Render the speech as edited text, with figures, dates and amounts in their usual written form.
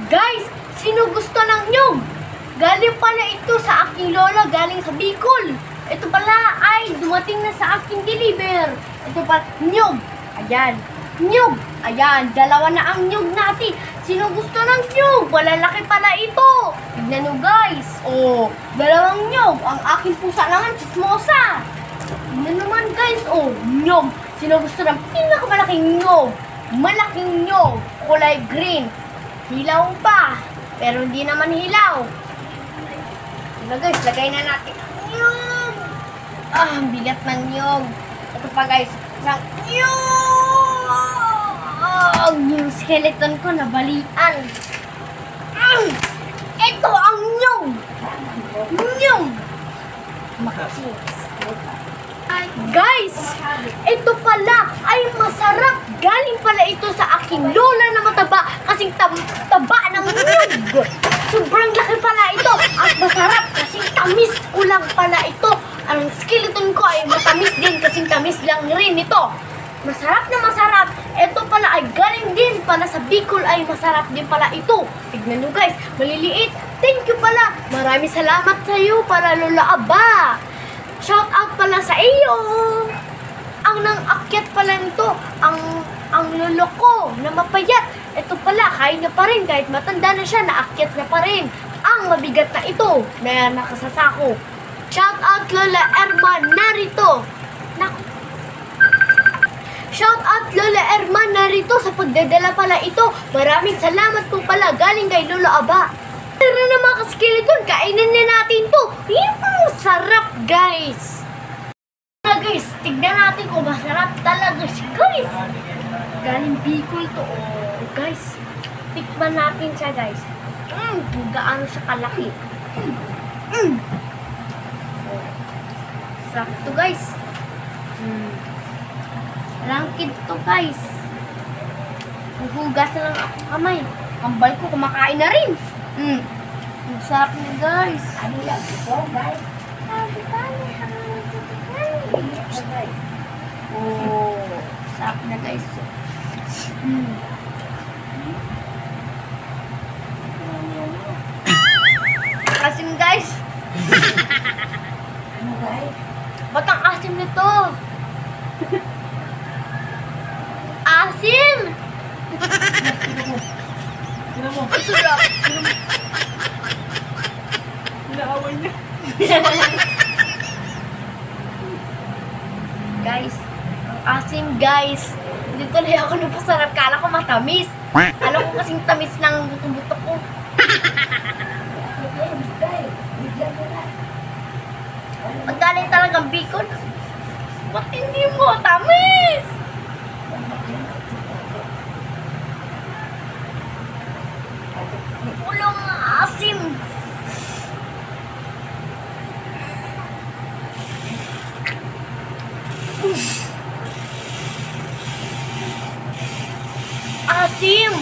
Guys, sino gusto ng nyug? Galing pala ito sa aking lola, galing sa Bicol. Ito pala ay dumating na sa aking deliver. Ito pa, nyug. Ayan, nyug. Ayan, dalawa na ang nyug natin. Sino gusto ng nyug? Malalaki pala ito. Tignan nyo guys. Oh, dalawang nyug. Ang aking pusa naman, chismosa. Tignan naman guys. Oh, nyug. Sino gusto ng pinakamalaking nyug? Malaking nyug. Kulay green. Hilaw pa. Pero hindi naman hilaw. Diba guys, lagay na natin ang nyug. Ah, ang bigat ng nyug. Ito pa guys, isang nyug. Yung skeleton ko nabalian. Ito ang nyug. Nyug. Guys, ito pala ay masarap. Galing pala ito sa aking lola na mataba kasing taba ng nyug. Sobrang laki pala ito at masarap kasing tamis ko lang pala ito. Ang skeleton ko ay matamis din kasing tamis lang rin ito. Masarap na masarap. Ito pala ay galing din pala sa Bicol ay masarap din pala ito. Tignan nyo guys, maliliit. Thank you pala. Maraming salamat sa iyo para Lola Aba. Shout out pala sa iyo. Ang nang-akyat pala nito, ang lolo ko na mapayat. Ito pala, kaya niya pa rin kahit matanda na siya, naakyat niya pa rin. Ang mabigat na ito na nakasasako. Shout out Lola Erma narito. Shout out Lola Erma narito sa pagdadala pala ito. Maraming salamat po pala galing kay Lola Aba. Tara na mga ka-skeleton, kainin na natin to. Yung sarap guys. Guys, tignan natin kung masarap talaga siya guys. Galing Bicol to. Oh, guys, tikman natin siya guys. Kung gaano siya kalaki. Sarap to guys. Langkid to guys. Hugas na lang ako kamay. Kambal ko kumakain na rin. Ang sarap niya guys. Ano lang ito guys? Oh, sarap na guys. Asim guys. Ano guys? Ba't ang asim nito? Asim! Ito lang. Inaaway niya. Guys, asim guys. Dito na ako napasarap. Kala ko matamis. Alam ko kasing tamis ng buto-buto ko. Magaling talagang Bicol. Ba't hindi mo? Tamis! Ulong asim. Asim!